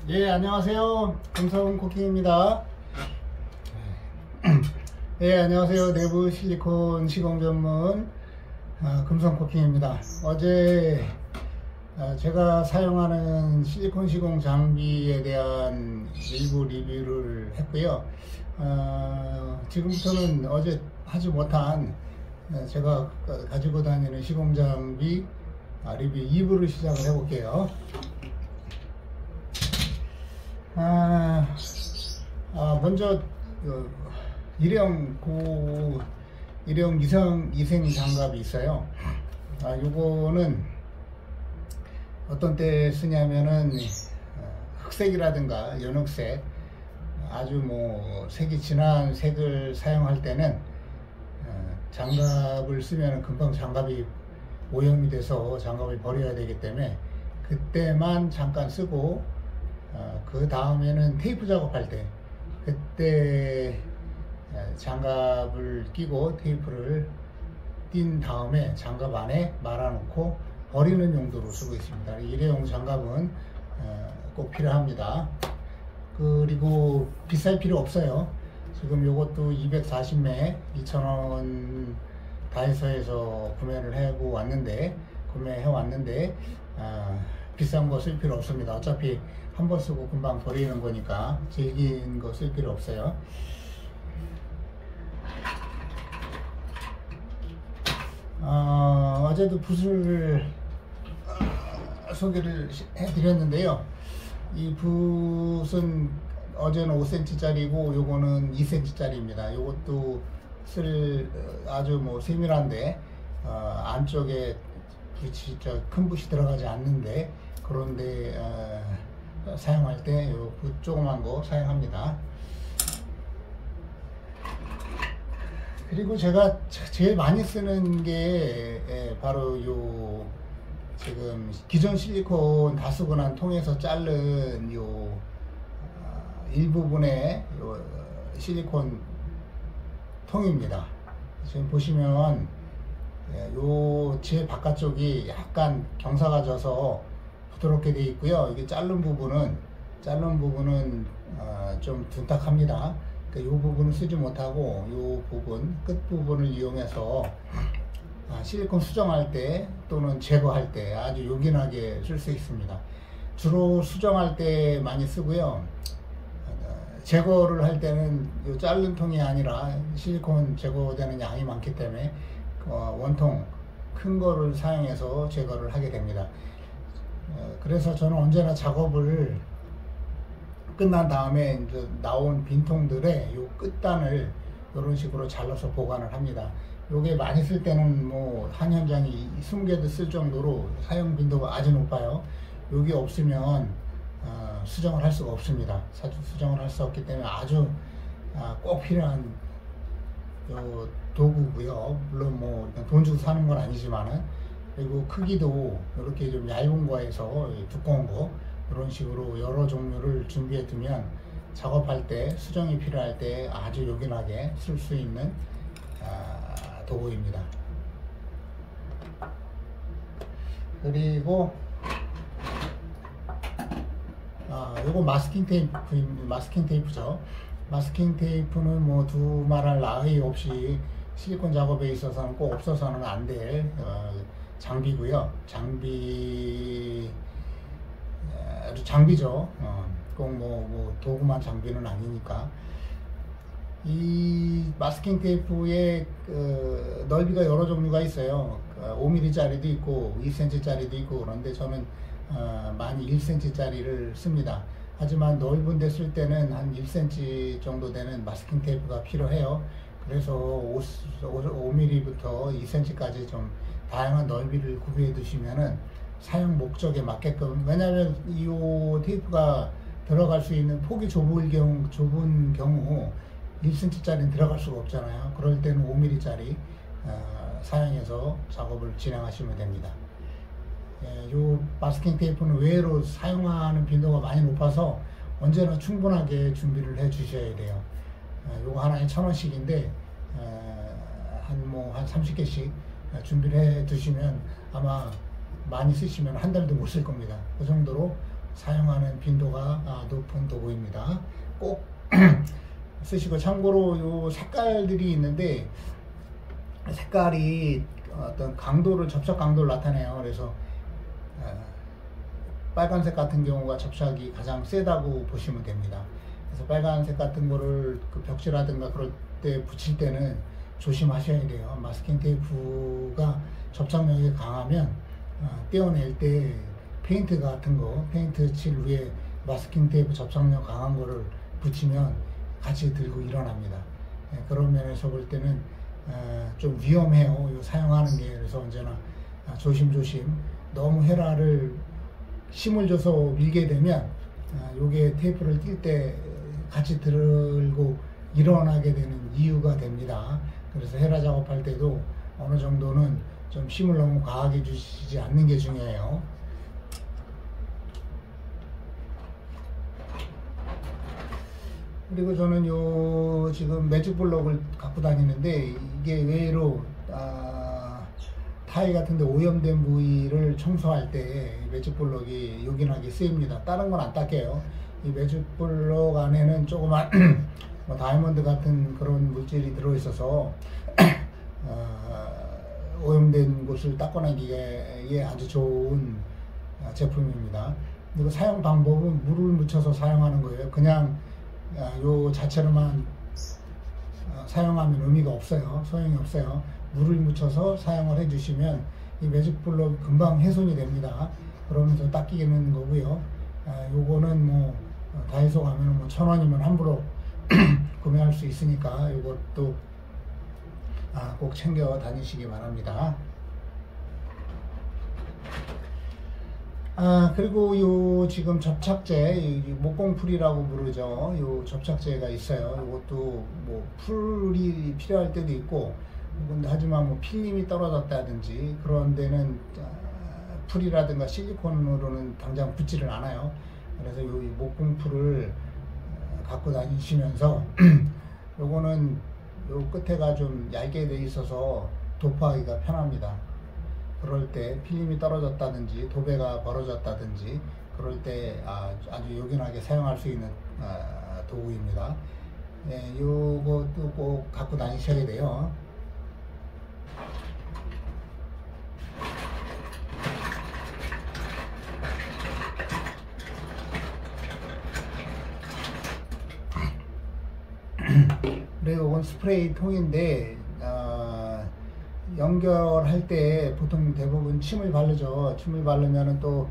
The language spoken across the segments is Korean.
예, 안녕하세요. 금성 쿠킹입니다. 예, 안녕하세요. 내부 실리콘 시공 전문 금성 쿠킹입니다. 어제 제가 사용하는 실리콘 시공 장비에 대한 일부 리뷰를 했고요. 지금부터는 어제 하지 못한 제가 가지고 다니는 시공 장비 리뷰 2부를 시작을 해볼게요. 먼저 일회용 이생 장갑이 있어요. 요거는 어떤 때 쓰냐면은 흑색이라든가 연흑색 아주 색이 진한 색을 사용할 때는 장갑을 쓰면 금방 장갑이 오염이 돼서 장갑을 버려야 되기 때문에 그때만 잠깐 쓰고 그 다음에는 테이프 작업할 때 그때 장갑을 끼고 테이프를 띈 다음에 장갑 안에 말아놓고 버리는 용도로 쓰고 있습니다. 일회용 장갑은 꼭 필요합니다. 그리고 비쌀 필요 없어요. 지금 요것도 240매 2,000원 다이소에서 구매해 왔는데 비싼 거 쓸 필요 없습니다. 어차피 한 번 쓰고 금방 버리는 거니까 질긴 거 쓸 필요 없어요. 어제도 붓을 소개를 해드렸는데요. 이 붓은 어제는 5cm 짜리고 요거는 2cm 짜리입니다. 요것도 아주 세밀한데 안쪽에 큰 붓이 들어가지 않는데 그런데 사용할 때 요 붓 조그만 거 사용합니다. 그리고 제가 제일 많이 쓰는 게 바로 요 지금 기존 실리콘 다 쓰고 난 통에서 자른 요 일부분의 요 실리콘 통입니다. 지금 보시면 요 제 바깥쪽이 약간 경사가 져서 부드럽게 되어 있고요. 이게 자른 부분은 좀 둔탁합니다. 이 부분을 쓰지 못하고 이 부분 끝 부분을 이용해서 실리콘 수정할 때 또는 제거할 때 아주 요긴하게 쓸 수 있습니다. 주로 수정할 때 많이 쓰고요. 제거를 할 때는 이 자른 통이 아니라 실리콘 제거되는 양이 많기 때문에 원통 큰 거를 사용해서 제거를 하게 됩니다. 그래서 저는 언제나 작업을 끝난 다음에 이제 나온 빈통들의 요 끝단을 이런 식으로 잘라서 보관을 합니다. 요게 많이 쓸 때는 한 현장이 20개도 쓸 정도로 사용 빈도가 아주 높아요. 요게 없으면 수정을 할 수가 없습니다. 수정을 할 수 없기 때문에 아주 꼭 필요한 요 도구고요. 물론 돈 주고 사는 건 아니지만은, 그리고 크기도 이렇게 좀 얇은 거에서 두꺼운 거 이런 식으로 여러 종류를 준비해 두면 작업할 때 수정이 필요할 때 아주 요긴하게 쓸 수 있는 도구입니다. 그리고 요거 마스킹 테이프죠. 마스킹 테이프는 두말할 나위 없이 실리콘 작업에 있어서는 꼭 없어서는 안 될 장비고요. 장비죠. 꼭 도구만 장비는 아니니까. 이 마스킹 테이프의 넓이가 여러 종류가 있어요. 5mm 짜리도 있고 2cm 짜리도 있고 그런데 저는 많이 1cm 짜리를 씁니다. 하지만 넓은 데 쓸 때는 한 1cm 정도 되는 마스킹 테이프가 필요해요. 그래서 5mm부터 2cm까지 좀 다양한 넓이를 구비해 두시면은 사용 목적에 맞게끔, 왜냐하면 이 테이프가 들어갈 수 있는 폭이 좁은 경우 1cm 짜리는 들어갈 수가 없잖아요. 그럴 때는 5mm 짜리 사용해서 작업을 진행하시면 됩니다. 이 마스킹 테이프는 의외로 사용하는 빈도가 많이 높아서 언제나 충분하게 준비를 해 주셔야 돼요. 요거 하나에 1,000원씩인데 한 30개씩 준비를 해 두시면 아마 많이 쓰시면 한 달도 못 쓸 겁니다. 그 정도로 사용하는 빈도가 높은 도구입니다. 꼭 쓰시고, 참고로 요 색깔들이 있는데 색깔이 어떤 강도를, 접착 강도를 나타내요. 그래서 빨간색 같은 경우가 접착이 가장 세다고 보시면 됩니다. 그래서 빨간색 같은 거를 그 벽지라든가 그럴 때 붙일 때는 조심하셔야 돼요. 마스킹 테이프가 접착력이 강하면 떼어낼 때 페인트 같은 거, 페인트 칠 위에 마스킹 테이프 접착력 강한 거를 붙이면 같이 들고 일어납니다. 그런 면에서 볼 때는 좀 위험해요. 이거 사용하는 게. 그래서 언제나 조심조심, 너무 헤라를 힘을 줘서 밀게 되면 요게 테이프를 뛸 때 같이 들고 일어나게 되는 이유가 됩니다. 그래서 헤라 작업할 때도 어느 정도는 좀 힘을 너무 과하게 주시지 않는 게 중요해요. 그리고 저는 요 지금 매직 블럭을 갖고 다니는데, 이게 외로 타일 같은데 오염된 부위를 청소할 때 매직 블럭이 요긴하게 쓰입니다. 다른 건 안 닦여요. 이 매직 블럭 안에는 조그만 뭐 다이아몬드 같은 그런 물질이 들어있어서 오염된 곳을 닦아내기에 아주 좋은 제품입니다. 그리고 사용 방법은 물을 묻혀서 사용하는 거예요. 그냥 요 자체로만 사용하면 의미가 없어요. 소용이 없어요. 물을 묻혀서 사용을 해주시면 이 매직 블럭 금방 훼손이 됩니다. 그러면서 닦이는 거고요. 요거는 뭐 다이소 가면 뭐 1,000원이면 함부로 구매할 수 있으니까 이것도 꼭 챙겨 다니시기 바랍니다. 그리고 요 지금 접착제, 목공풀이라고 부르죠. 요 접착제가 있어요. 이것도 뭐 풀이 필요할 때도 있고, 근데 하지만 뭐 필름이 떨어졌다든지 그런 데는 풀이라든가 실리콘으로는 당장 붙지를 않아요. 그래서 요 목공풀을 갖고 다니시면서 요거는 요 끝에가 좀 얇게 돼 있어서 도포하기가 편합니다. 그럴 때 필름이 떨어졌다든지 도배가 벌어졌다든지 그럴 때 아주 요긴하게 사용할 수 있는 도구입니다. 요것도 꼭 갖고 다니셔야 돼요. 그리고 이건 스프레이 통인데 연결할 때 보통 대부분 침을 바르죠. 침을 바르면은 또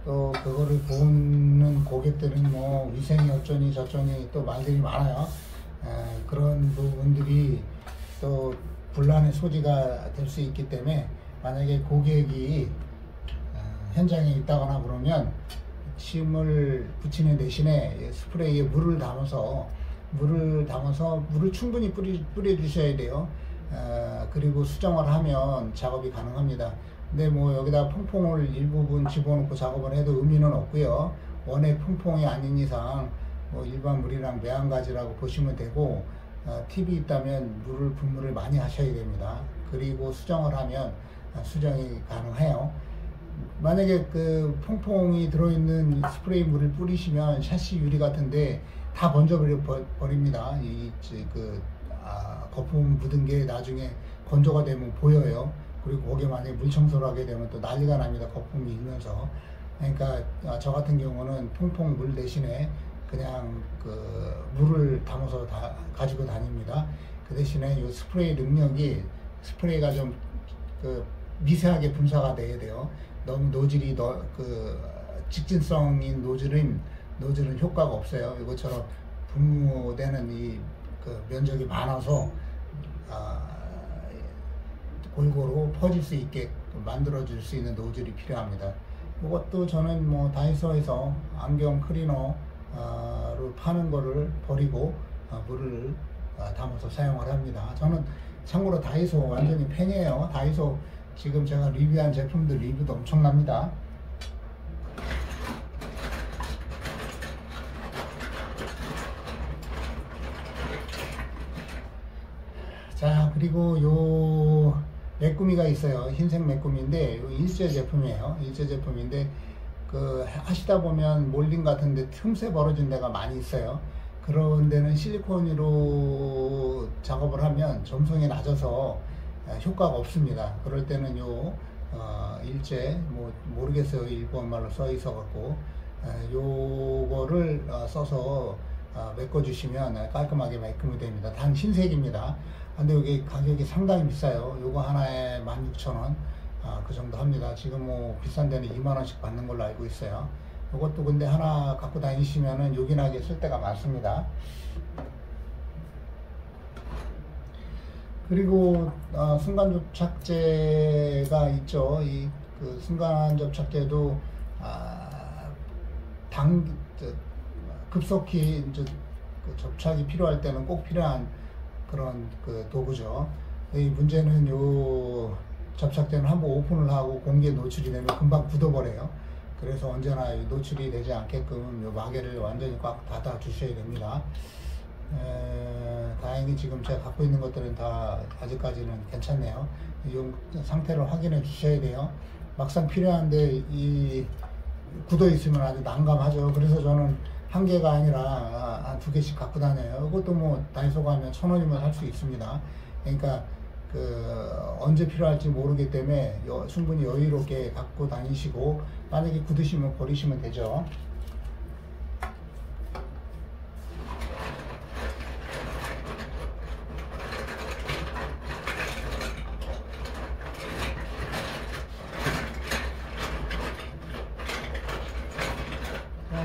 그거를 보는 고객들은 뭐 위생이 어쩌니 저쩌니 또 말들이 많아요. 그런 부분들이 또 분란의 소지가 될 수 있기 때문에, 만약에 고객이 현장에 있다거나 그러면 침을 붙이는 대신에 스프레이에 물을 담아서 물을 충분히 뿌려 주셔야 돼요. 그리고 수정을 하면 작업이 가능합니다. 근데 뭐 여기다 퐁퐁을 일부분 집어넣고 작업을 해도 의미는 없고요. 원액 퐁퐁이 아닌 이상 뭐 일반 물이랑 매한가지라고 보시면 되고, 팁이 있다면 분무를 많이 하셔야 됩니다. 그리고 수정을 하면 수정이 가능해요. 만약에 그 퐁퐁이 들어있는 스프레이 물을 뿌리시면 샤시 유리 같은데 다 번져버립니다. 거품 묻은 게 나중에 건조가 되면 보여요. 그리고 거기에 만약에 물 청소를 하게 되면 또 난리가 납니다. 거품이 일면서. 그러니까 저 같은 경우는 퐁퐁 물 대신에 그냥 그 물을 담아서 가지고 다닙니다. 그 대신에 이 스프레이 능력이, 스프레이가 좀 미세하게 분사가 돼야 돼요. 너무 노즐이 직진성인 노즐은 효과가 없어요. 이것처럼 분무되는 이 면적이 많아서 골고루 퍼질 수 있게 만들어 줄 수 있는 노즐이 필요합니다. 이것도 저는 뭐 다이소에서 안경 클리너로 파는 거를 버리고 물을 담아서 사용을 합니다. 저는 참고로 다이소 완전히 팬이에요. 다이소 지금 제가 리뷰한 제품들 리뷰도 엄청납니다. 자, 그리고 요 메꾸미가 있어요. 흰색 메꾸미인데 일제 제품이에요. 일제 제품인데 그 하시다 보면 몰딩 같은데 틈새 벌어진 데가 많이 있어요. 그런 데는 실리콘으로 작업을 하면 점성이 낮아서 효과가 없습니다. 그럴 때는 일제 모르겠어요. 일본말로 써 있어 갖고 요거를 써서 메꿔 주시면 깔끔하게 메꾸면 됩니다. 단 흰색입니다. 근데 여기 가격이 상당히 비싸요. 요거 하나에 16,000원 그 정도 합니다. 지금 뭐 비싼 데는 2만원씩 받는 걸로 알고 있어요. 이것도 근데 하나 갖고 다니시면은 요긴하게 쓸 때가 많습니다. 그리고 순간 접착제가 있죠. 그 순간 접착제도 급속히 그 접착이 필요할 때는 꼭 필요한 그런 그 도구죠. 이 문제는 요 접착제는 한번 오픈을 하고 공기에 노출이 되면 금방 굳어버려요. 그래서 언제나 노출이 되지 않게끔 요 마개를 완전히 꽉 닫아 주셔야 됩니다. 다행히 지금 제가 갖고 있는 것들은 다 아직까지는 괜찮네요. 이 상태를 확인해 주셔야 돼요. 막상 필요한데 굳어 있으면 아주 난감하죠. 그래서 저는 한 개가 아니라 한 2개씩 갖고 다녀요. 이것도 뭐 다이소 가면 1,000원이면 살 수 있습니다. 그러니까 언제 필요할지 모르기 때문에 충분히 여유롭게 갖고 다니시고, 만약에 굳으시면 버리시면 되죠.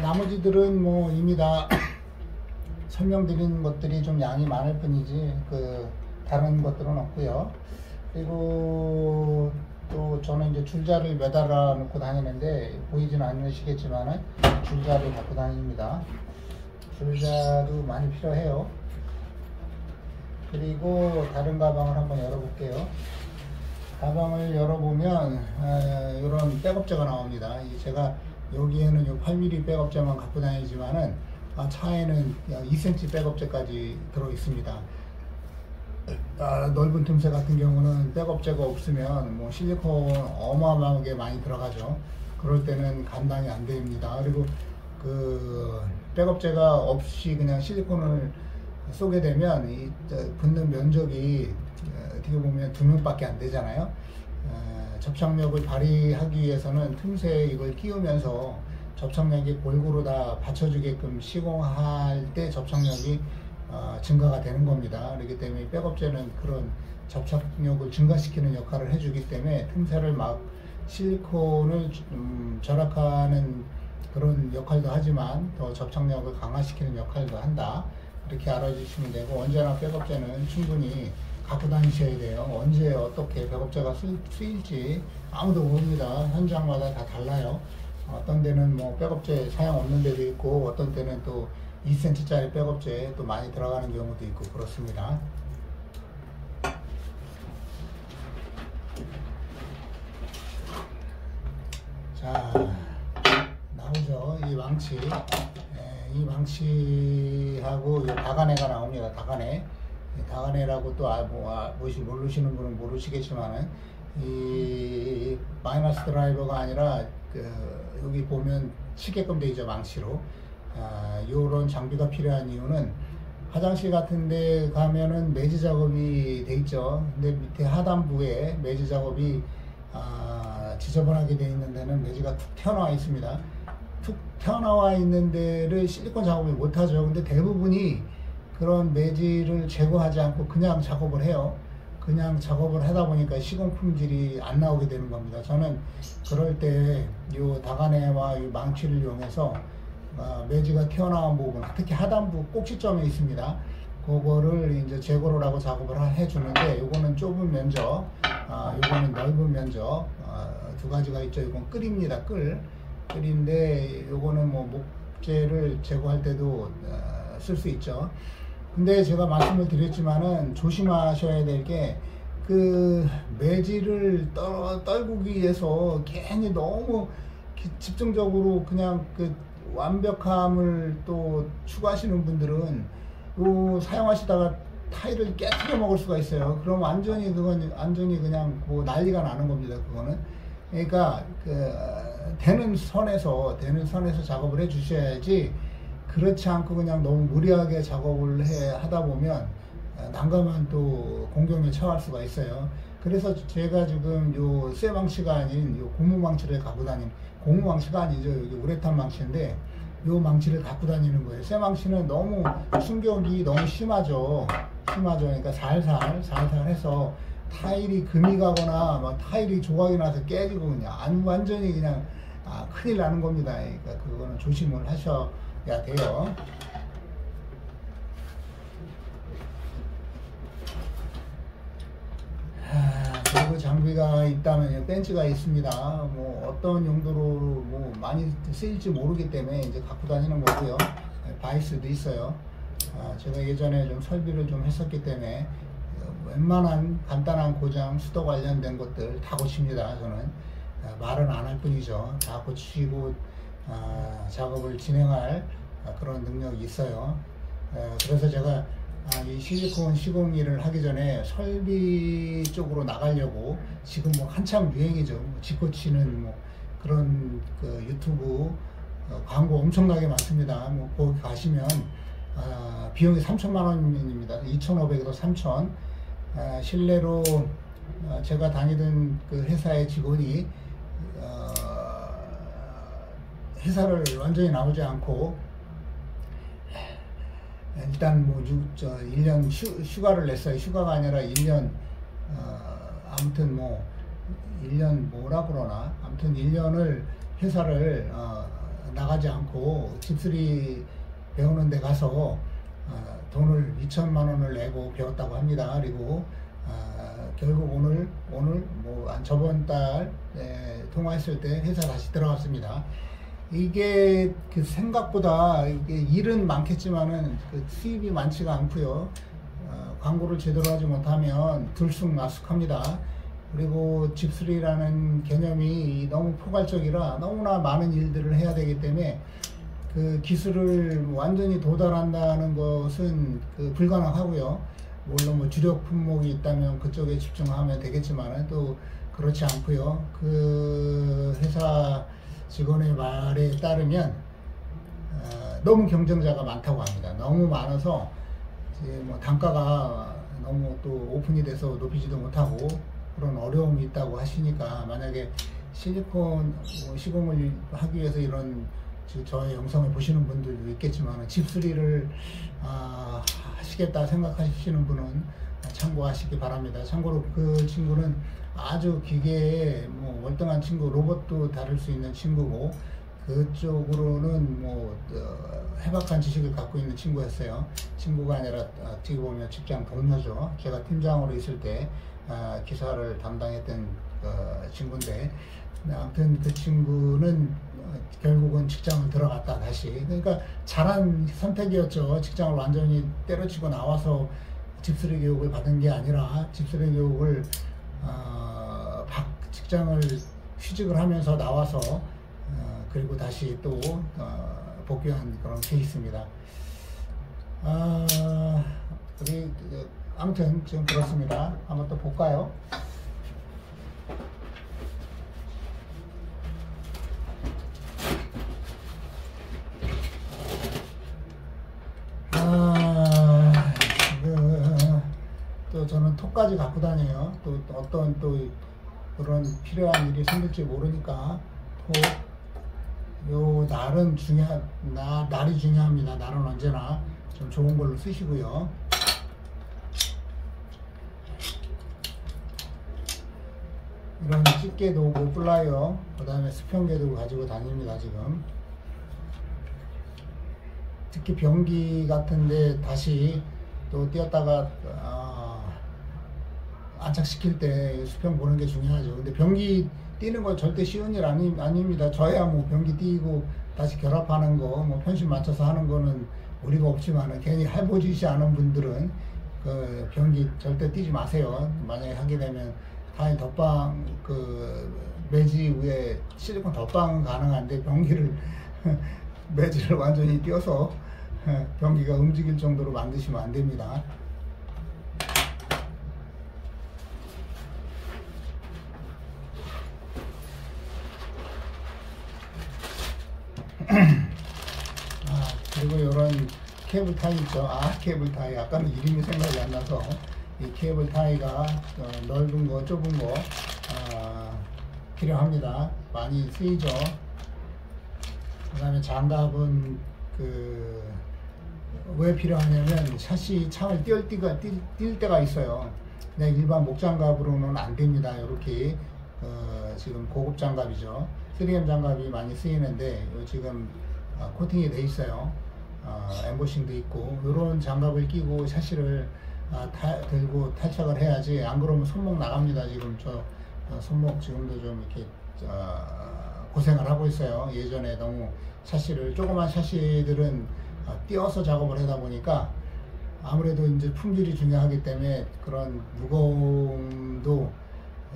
나머지들은 뭐 이미 다 설명드린 것들이 좀 양이 많을 뿐이지 다른 것들은 없고요. 그리고 또 저는 이제 줄자를 매달아 놓고 다니는데 보이지는 않으시겠지만은 줄자를 갖고 다닙니다. 줄자도 많이 필요해요. 그리고 다른 가방을 한번 열어볼게요. 가방을 열어보면 이런 백업제가 나옵니다. 제가 여기에는 요 8mm 백업제만 갖고 다니지만은 차에는 2cm 백업제까지 들어 있습니다. 넓은 틈새 같은 경우는 백업제가 없으면 뭐 실리콘 어마어마하게 많이 들어가죠. 그럴 때는 감당이 안 됩니다. 그리고 그 백업제가 없이 그냥 실리콘을 쏘게 되면 이 붙는 면적이 어떻게 보면 2명밖에 안 되잖아요. 접착력을 발휘하기 위해서는 틈새에 이걸 끼우면서 접착력이 골고루 다 받쳐주게끔 시공할 때 접착력이 증가가 되는 겁니다. 그렇기 때문에 백업제는 그런 접착력을 증가시키는 역할을 해주기 때문에 틈새를 막 실리콘을 절약하는 그런 역할도 하지만 더 접착력을 강화시키는 역할도 한다. 이렇게 알아주시면 되고, 언제나 백업제는 충분히 갖고 다니셔야 돼요. 언제 어떻게 백업제가 쓰일지 아무도 모릅니다. 현장마다 다 달라요. 어떤 데는 뭐 백업제 사용 없는 데도 있고, 어떤 때는 또 2cm짜리 백업제 또 많이 들어가는 경우도 있고 그렇습니다. 자, 나오죠. 이 망치. 이 망치하고 이 다가네가 나옵니다. 다가네라고 또 모르시는 분은 모르시겠지만은 이 마이너스 드라이버가 아니라 여기 보면 치게끔 되어 있죠. 망치로. 요런 장비가 필요한 이유는 화장실 같은 데 가면은 매지 작업이 돼 있죠. 근데 밑에 하단부에 매지 작업이 지저분하게 되어 있는 데는 매지가 툭 튀어나와 있습니다. 툭 튀어나와 있는 데를 실리콘 작업을 못 하죠. 근데 대부분이 그런 매지를 제거하지 않고 그냥 작업을 해요. 그냥 작업을 하다 보니까 시공 품질이 안 나오게 되는 겁니다. 저는 그럴 때 이 다가네와 이 망치를 이용해서 매지가 튀어나온 부분, 특히 하단부 꼭지점에 있습니다. 그거를 이제 제거를 하고 작업을 해주는데, 요거는 좁은 면적, 요거는 넓은 면적, 두 가지가 있죠. 이건 끌입니다. 끌인데 요거는 뭐 목재를 제거할 때도 쓸 수 있죠. 근데 제가 말씀을 드렸지만은 조심하셔야 될 게, 매지를 떨구기 위해서 괜히 너무 집중적으로 그냥 완벽함을 또 추구하시는 분들은 사용하시다가 타일을 깨트려 먹을 수가 있어요. 그럼 완전히 그냥 뭐 난리가 나는 겁니다. 그거는. 그러니까 되는 선에서 작업을 해 주셔야지, 그렇지 않고 그냥 너무 무리하게 작업을 하다 보면 난감한 또 공경에 처할 수가 있어요. 그래서 제가 지금 요 쇠망치가 아닌 요 고무망치를 갖고 고무망치가 아니죠. 여기 우레탄 망치인데 요 망치를 갖고 다니는 거예요. 쇠망치는 너무 충격이 너무 심하죠. 그러니까 살살 해서 타일이 금이 가거나 막 타일이 조각이 나서 깨지고 그냥 완전히 그냥 큰일 나는 겁니다. 그러니까 그거는 조심을 하셔야 돼요. 그리고 장비가 있다면 벤치가 있습니다. 뭐 어떤 용도로 뭐 많이 쓰일지 모르기 때문에 이제 갖고 다니는 거고요. 바이스도 있어요. 제가 예전에 좀 설비를 좀 했었기 때문에 웬만한 간단한 고장, 수도 관련된 것들 다 고칩니다. 저는 말은 안 할 뿐이죠. 다 고치고 작업을 진행할 그런 능력이 있어요. 그래서 제가 이 실리콘 시공 일을 하기 전에 설비 쪽으로 나가려고, 지금 뭐 한참 유행이죠. 지코치는 뭐 그런 유튜브 광고 엄청나게 많습니다. 뭐 거기 가시면 비용이 3천만 원입니다. 2,500에서 3천. 실내로 제가 다니던 그 회사의 직원이 회사를 완전히 나오지 않고 일단 뭐 1년 휴가를 냈어요. 휴가가 아니라 1년 아무튼 뭐 1년 뭐라 그러나 아무튼 1년을 회사를 나가지 않고 집수리 배우는 데 가서 돈을 2천만 원을 내고 배웠다고 합니다. 그리고 결국 오늘 뭐 저번 달 통화했을 때 회사 다시 들어갔습니다. 이게 그 생각보다 이게 일은 많겠지만은 그 수입이 많지가 않고요. 광고를 제대로 하지 못하면 들쑥날쑥합니다. 그리고 집수리라는 개념이 너무 포괄적이라 너무나 많은 일들을 해야 되기 때문에 그 기술을 완전히 도달한다는 것은 불가능하고요. 물론 뭐 주력 품목이 있다면 그쪽에 집중하면 되겠지만은 또 그렇지 않고요. 그 회사 직원의 말에 따르면 너무 경쟁자가 많다고 합니다. 너무 많아서 이제 뭐 단가가 너무 또 오픈이 돼서 높이지도 못하고 그런 어려움이 있다고 하시니까, 만약에 실리콘 시공을 하기 위해서 이런 저의 영상을 보시는 분들도 있겠지만 집수리를 하시겠다 생각하시는 분은 참고하시기 바랍니다. 참고로 그 친구는 아주 기계에 뭐 월등한 친구, 로봇도 다룰 수 있는 친구고, 그쪽으로는 뭐 해박한 지식을 갖고 있는 친구였어요. 친구가 아니라 어떻게 보면 직장 동료죠. 제가 팀장으로 있을 때 기사를 담당했던 친구인데, 아무튼 그 친구는 결국은 직장을 들어갔다 다시. 그러니까 잘한 선택이었죠. 직장을 완전히 때려치고 나와서 집수리 교육을 받은 게 아니라 집수리 교육을 직장을 휴직을 하면서 나와서 그리고 다시 또 복귀한 그런 케이스입니다. 우리 아무튼 지금 그렇습니다. 한번 또 볼까요? 또 저는 톡까지 갖고 다녀요. 또 어떤 또 그런 필요한 일이 생길지 모르니까 요 날이 중요합니다. 날은 언제나 좀 좋은 걸로 쓰시고요. 이런 집게 도구, 플라이어, 그 다음에 수평계도 가지고 다닙니다. 지금 특히 변기 같은데 다시 또 띄었다가 안착시킬 때 수평 보는 게 중요하죠. 근데 변기 띄는 건 절대 쉬운 일 아닙니다. 저야 뭐 변기 띄고 다시 결합하는 거, 뭐 편심 맞춰서 하는 거는 무리가 없지만, 괜히 할보지시 않은 분들은 그 변기 절대 띄지 마세요. 만약에 하게 되면 타일 덧방, 매지 위에 실리콘 덧방은 가능한데 변기를 매지를 완전히 띄어서 변기가 움직일 정도로 만드시면 안 됩니다. 그리고 이런 케이블 타이 있죠. 케이블 타이. 아까는 이름이 생각이 안 나서 이 케이블 타이가 넓은 거, 좁은 거 필요합니다. 많이 쓰이죠. 그 다음에 장갑은 왜 필요하냐면 샷이 창을 띄울 때가 있어요. 근데 일반 목장갑으로는 안 됩니다. 이렇게 지금 고급 장갑이죠. 3M 장갑이 많이 쓰이는데 지금 코팅이 돼 있어요. 엠보싱도 있고 이런 장갑을 끼고 샷시를 들고 탈착을 해야지. 안 그러면 손목 나갑니다. 지금 저 손목 지금도 좀 이렇게 고생을 하고 있어요. 예전에 너무 샷시를 조그만 샷시들은 띄어서 작업을 하다 보니까 아무래도 이제 품질이 중요하기 때문에 그런 무거움도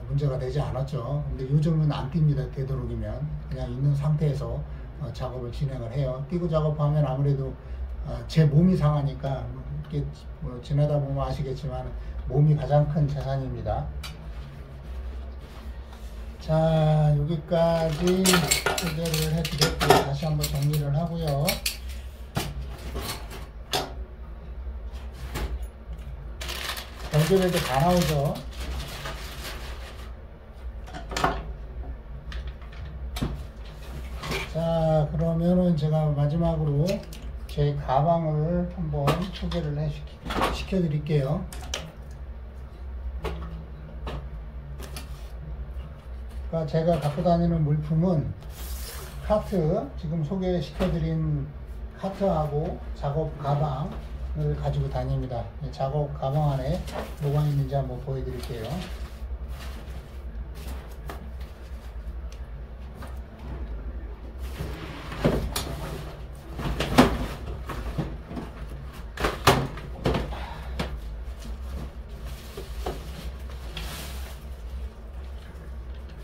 문제가 되지 않았죠. 근데 요즘은 안 띱니다. 되도록이면 그냥 있는 상태에서 작업을 진행을 해요. 띄고 작업하면 아무래도 제 몸이 상하니까 이렇게 지나다 보면 아시겠지만 몸이 가장 큰 재산입니다. 자, 여기까지 소개를 해드렸고 다시 한번 정리를 하고요. 별개별도 다 나오죠. 자, 그러면은 제가 마지막으로 제 가방을 한번 소개를 시켜 드릴게요. 그러니까 제가 갖고 다니는 물품은 카트, 지금 소개시켜 드린 카트하고 작업 가방을 가지고 다닙니다. 작업 가방 안에 뭐가 있는지 한번 보여드릴게요.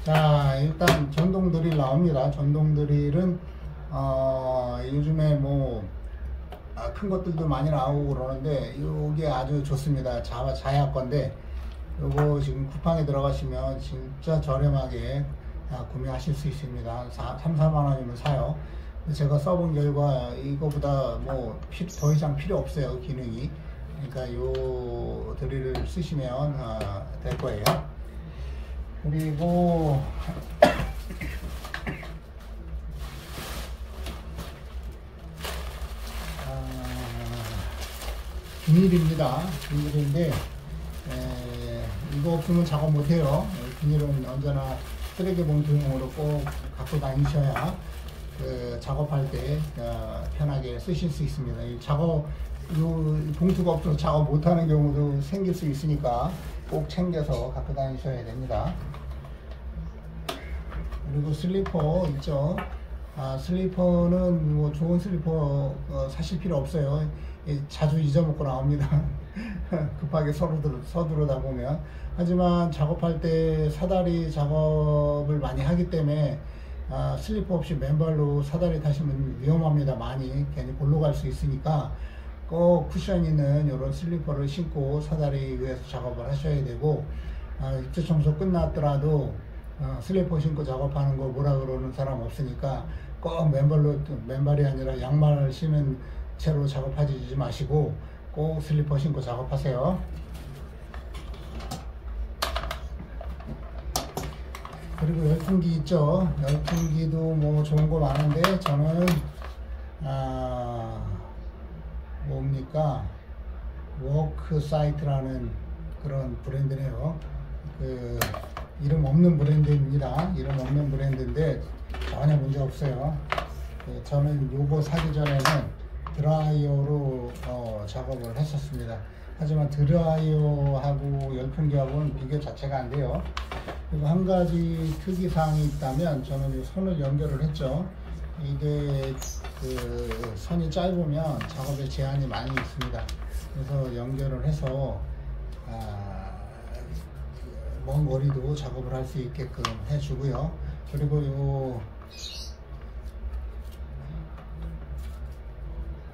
자, 일단 전동 드릴 나옵니다. 전동 드릴은 요즘에 뭐 큰 것들도 많이 나오고 그러는데 이게 아주 좋습니다. 자야 건데 요거 지금 쿠팡에 들어가시면 진짜 저렴하게 구매하실 수 있습니다. 3-4만 원이면 사요. 제가 써본 결과 이거보다 뭐 더 이상 필요 없어요. 기능이. 그러니까 요 드릴을 쓰시면 될 거예요. 그리고 비닐입니다. 비닐인데 이거 없으면 작업 못해요. 비닐은 언제나 쓰레기 봉투용으로 꼭 갖고 다니셔야 작업할 때 편하게 쓰실 수 있습니다. 이 봉투가 없어서 작업 못하는 경우도 생길 수 있으니까 꼭 챙겨서 갖고 다니셔야 됩니다. 그리고 슬리퍼 있죠. 슬리퍼는 뭐 좋은 슬리퍼 사실 필요 없어요. 자주 잊어먹고 나옵니다. 급하게 서두르다 보면. 하지만 작업할 때 사다리 작업을 많이 하기 때문에 슬리퍼 없이 맨발로 사다리 타시면 위험합니다. 많이 괜히 골로 갈 수 있으니까 꼭 쿠션 있는 이런 슬리퍼를 신고 사다리 위에서 작업을 하셔야 되고, 입체 청소 끝났더라도 슬리퍼 신고 작업하는 거 뭐라 그러는 사람 없으니까 꼭 맨발이 아니라 양말 신은 채로 작업하지 마시고 꼭 슬리퍼 신고 작업하세요. 그리고 열풍기 있죠. 열풍기도 뭐 좋은 거 많은데 저는 뭡니까, 워크사이트라는 그런 브랜드네요. 이름 없는 브랜드입니다. 이름 없는 브랜드인데 전혀 문제 없어요. 저는 요거 사기 전에는 드라이어로 작업을 했었습니다. 하지만 드라이어하고 열풍기하고는 비교 자체가 안 돼요. 그리고 한 가지 특이사항이 있다면 저는 이 선을 연결을 했죠. 이게 선이 짧으면 작업에 제한이 많이 있습니다. 그래서 연결을 해서 먼 거리도 작업을 할 수 있게끔 해주고요. 그리고 요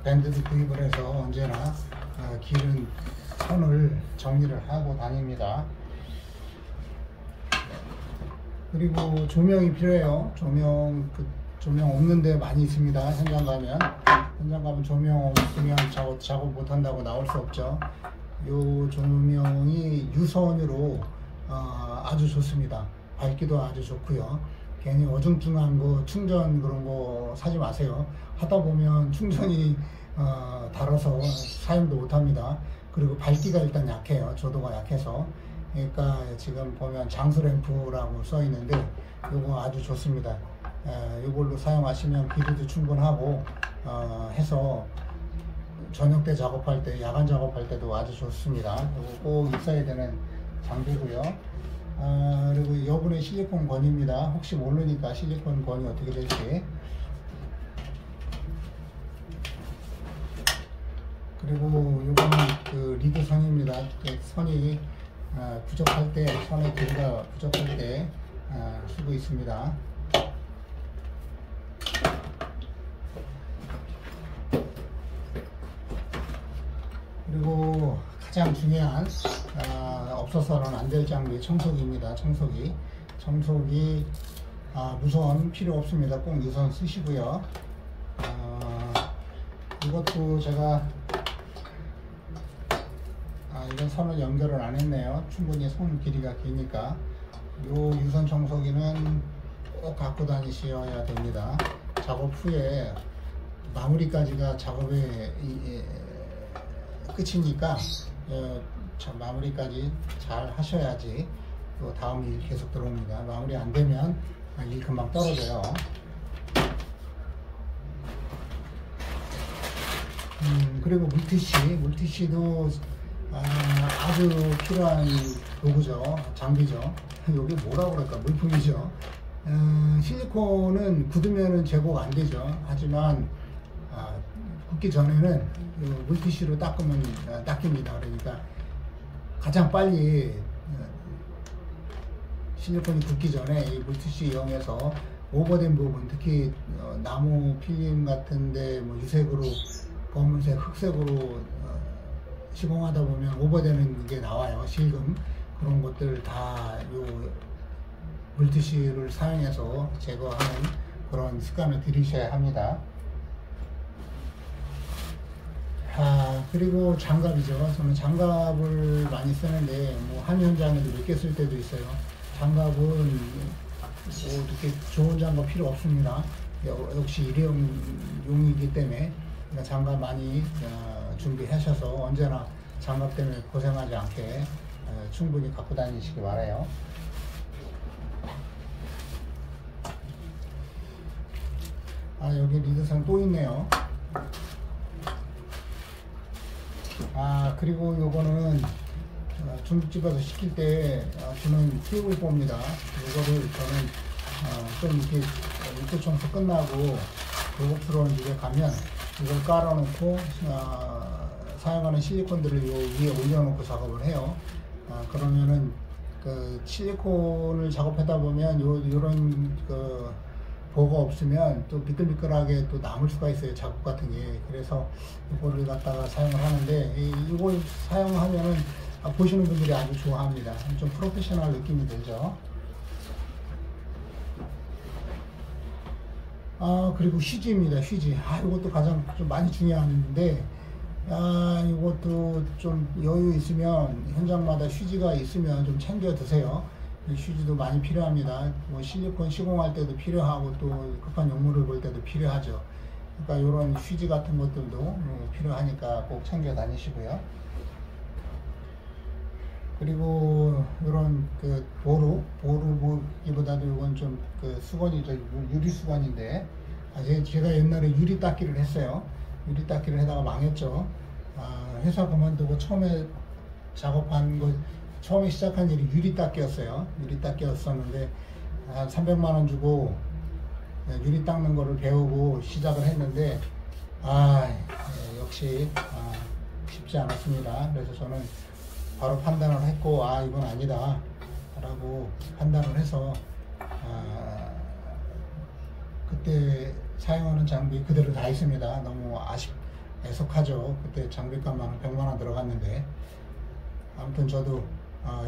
밴드도 구입을 해서 언제나 길은 선을 정리를 하고 다닙니다. 그리고 조명이 필요해요. 조명 조명 없는 데 많이 있습니다. 현장 가면 조명 없으면 작업 못 한다고 나올 수 없죠. 요 조명이 유선으로 아주 좋습니다. 밝기도 아주 좋고요. 괜히 어중중한 거 충전 그런 거 사지 마세요. 하다 보면 충전이 달아서 사용도 못 합니다. 그리고 밝기가 일단 약해요. 조도가 약해서. 그러니까 지금 보면 장수 램프라고 써 있는데 요거 아주 좋습니다. 이걸로 사용하시면 비료도 충분하고 해서 저녁 때 작업할 때, 야간 작업할 때도 아주 좋습니다. 이거 꼭 있어야 되는 장비고요. 그리고 여분의 실리콘 건입니다. 혹시 모르니까 실리콘 건이 어떻게 될지. 그리고 이거는 그 리드 선입니다. 선이 부족할 때, 선의 길이가 부족할 때 쓰고 있습니다. 그리고 가장 중요한 없어서는 안 될 장비 청소기입니다. 청소기 무선 필요 없습니다. 꼭 유선 쓰시고요. 이것도 제가 이런 선을 연결을 안 했네요. 충분히 손 길이가 기니까. 요 유선 청소기는 꼭 갖고 다니셔야 됩니다. 작업 후에 마무리까지가 작업의 끝이니까 마무리까지 잘 하셔야지 또 다음 일 계속 들어옵니다. 마무리 안 되면 일 금방 떨어져요. 그리고 물티슈도 아주 필요한 도구죠. 장비죠. 여기 뭐라고 그럴까? 물품이죠. 실리콘은 굳으면은 제거가 안 되죠. 하지만 굳기 전에는 물티슈로 닦으면 닦입니다. 그러니까 가장 빨리 실리콘이 굳기 전에 이 물티슈 이용해서 오버된 부분, 특히 나무 필름 같은데 뭐 유색으로 검은색, 흑색으로 시공하다 보면 오버되는 게 나와요. 실금 그런 것들 다 요 물티슈를 사용해서 제거하는 그런 습관을 들이셔야 합니다. 그리고 장갑이죠. 저는 장갑을 많이 쓰는데 뭐 한 현장에도 몇 개 쓸 때도 있어요. 장갑은 뭐 이렇게 좋은 장갑 필요 없습니다. 역시 일회용이기 때문에 장갑 많이 준비하셔서 언제나 장갑 때문에 고생하지 않게 충분히 갖고 다니시기 바라요. 여기 리드선 또 있네요. 그리고 요거는 중국집에서 시킬 때 주는 튜브봅니다. 요거를 저는 좀 이렇게 입구 청소 끝나고 고급스러운 집에 가면 이걸 깔아놓고 사용하는 실리콘들을 요 위에 올려놓고 작업을 해요. 그러면은 그 실리콘을 작업하다 보면 요런 그 보가 없으면 또 미끌미끌하게 또 남을 수가 있어요. 자국 같은 게. 그래서 이거를 갖다가 사용을 하는데 이걸 사용하면은 보시는 분들이 아주 좋아합니다. 좀 프로페셔널 느낌이 들죠. 그리고 휴지입니다. 휴지. 이것도 가장 좀 많이 중요한데 이것도 좀 여유 있으면 현장마다 휴지가 있으면 좀 챙겨 드세요. 휴지도 많이 필요합니다. 뭐 실리콘 시공할 때도 필요하고 또 급한 용물을 볼 때도 필요하죠. 그러니까 이런 휴지 같은 것들도 필요하니까 꼭 챙겨 다니시고요. 그리고 이런 그 보루기보다도 이건 좀 그 수건이죠. 유리 수건인데 제가 옛날에 유리 닦기를 했어요. 유리 닦기를 하다가 망했죠. 회사 그만두고 처음에 작업한 거 처음에 시작한 일이 유리 닦기였어요. 유리 닦기였었는데 한 300만 원 주고 유리 닦는 거를 배우고 시작을 했는데 역시 쉽지 않았습니다. 그래서 저는 바로 판단을 했고 이건 아니다 라고 판단을 해서 그때 사용하는 장비 그대로 다 있습니다. 너무 애석하죠. 그때 장비값만 100만 원 들어갔는데 아무튼 저도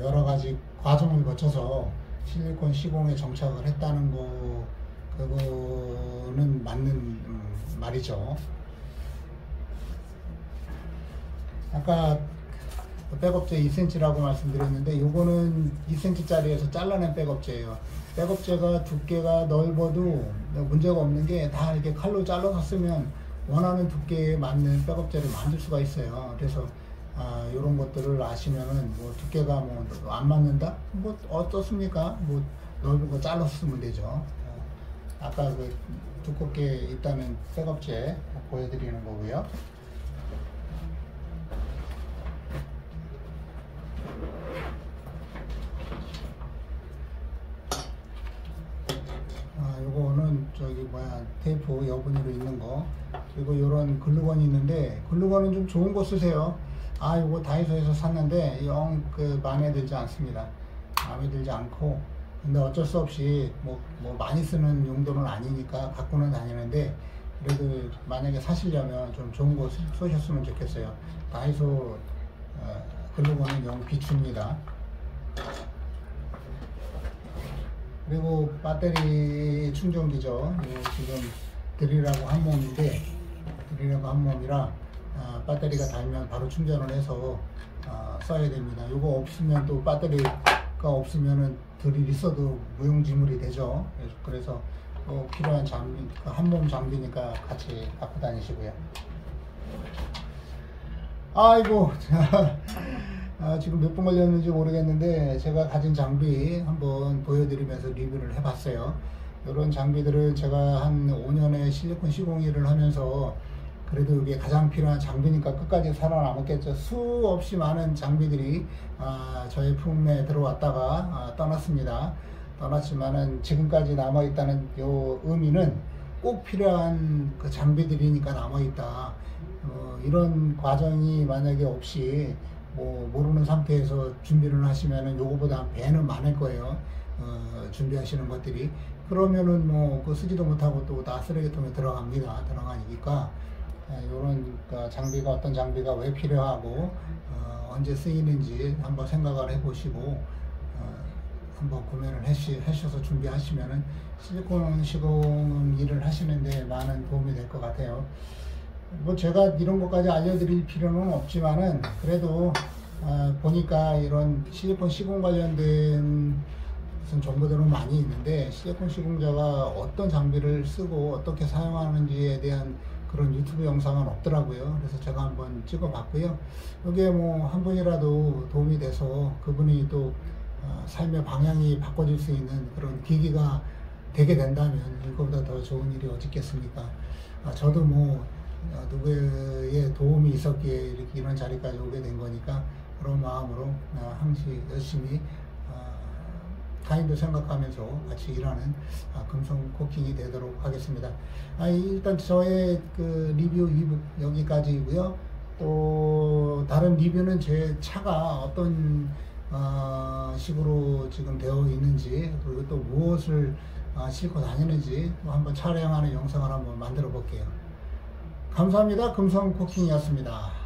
여러 가지 과정을 거쳐서 실리콘 시공에 정착을 했다는 거 그거는 맞는 말이죠. 아까 백업제 2cm라고 말씀드렸는데 요거는 2cm 짜리에서 잘라낸 백업제예요. 백업제가 두께가 넓어도 문제가 없는 게 다 이렇게 칼로 잘라서 쓰면 원하는 두께에 맞는 백업제를 만들 수가 있어요. 그래서 이런 것들을 아시면은 뭐 두께가 뭐 안 맞는다? 뭐 어떻습니까? 뭐 넓은 거 잘라서 쓰면 되죠. 아까 그 두껍게 있다는 백업제 보여드리는 거고요. 요거는 저기 뭐야 테이프 여분으로 있는 거, 그리고 요런 글루건이 있는데 글루건은 좀 좋은 거 쓰세요. 요거 다이소에서 샀는데 영 마음에 들지 않습니다. 마음에 들지 않고, 근데 어쩔 수 없이 뭐 많이 쓰는 용도는 아니니까 갖고는 다니는데, 그래도 만약에 사시려면 좀 좋은 거 쓰셨으면 좋겠어요. 다이소 글루건은 영 비추입니다. 그리고 배터리 충전기죠. 지금 드릴하고 한 몸인데, 드릴하고 한 몸이라 배터리가 닳으면 바로 충전을 해서 써야 됩니다. 이거 없으면 또 배터리가 없으면은 드릴 있어도 무용지물이 되죠. 그래서 필요한 장비, 한 몸 장비니까 같이 갖고 다니시고요. 아이고 지금 몇 분 걸렸는지 모르겠는데 제가 가진 장비 한번 보여드리면서 리뷰를 해봤어요. 이런 장비들을 제가 한 5년의 실리콘 시공일을 하면서 그래도 이게 가장 필요한 장비니까 끝까지 살아남았겠죠. 수없이 많은 장비들이 저의 품에 들어왔다가 떠났습니다. 떠났지만은 지금까지 남아있다는 요 의미는 꼭 필요한 그 장비들이니까 남아있다. 이런 과정이 만약에 없이 모르는 상태에서 준비를 하시면은 요거보다 배는 많을 거예요. 준비하시는 것들이. 그러면은 그 쓰지도 못하고 또 다 쓰레기통에 들어가니까 요런 장비가, 어떤 장비가 왜 필요하고 언제 쓰이는지 한번 생각을 해보시고 한번 구매를 하셔서 준비하시면은 실리콘 시공 일을 하시는데 많은 도움이 될 것 같아요. 제가 이런 것까지 알려드릴 필요는 없지만은 그래도 보니까 이런 실리콘 시공 관련된 무슨 정보들은 많이 있는데, 실리콘 시공자가 어떤 장비를 쓰고 어떻게 사용하는지에 대한 그런 유튜브 영상은 없더라고요. 그래서 제가 한번 찍어 봤고요. 여기에 한 분이라도 도움이 돼서 그분이 또 삶의 방향이 바꿔질 수 있는 그런 계기가 되게 된다면 이거보다 더 좋은 일이 어디 있겠습니까? 저도 누구의 도움이 있었기에 이렇게 이런 자리까지 오게 된 거니까, 그런 마음으로 항상 열심히 타인도 생각하면서 같이 일하는 금성 코킹이 되도록 하겠습니다. 일단 저의 리뷰 2부 여기까지고요. 또 다른 리뷰는 제 차가 어떤 식으로 지금 되어 있는지, 그리고 또 무엇을 싣고 다니는지 한번 촬영하는 영상을 한번 만들어 볼게요. 감사합니다. 금성 코킹이었습니다.